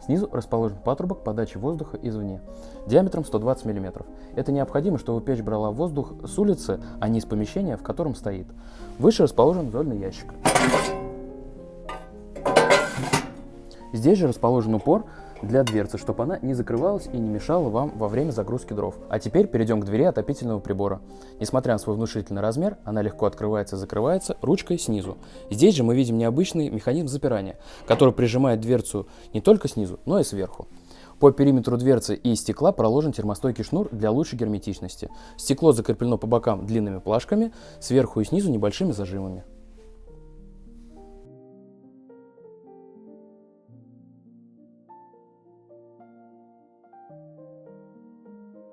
Снизу расположен патрубок подачи воздуха извне, диаметром 120 мм. Это необходимо, чтобы печь брала воздух с улицы, а не из помещения, в котором стоит. Выше расположен зольный ящик. Здесь же расположен упор для дверцы, чтобы она не закрывалась и не мешала вам во время загрузки дров. А теперь перейдем к двери отопительного прибора. Несмотря на свой внушительный размер, она легко открывается и закрывается ручкой снизу. Здесь же мы видим необычный механизм запирания, который прижимает дверцу не только снизу, но и сверху. По периметру дверцы и стекла проложен термостойкий шнур для лучшей герметичности. Стекло закреплено по бокам длинными плашками, сверху и снизу небольшими зажимами.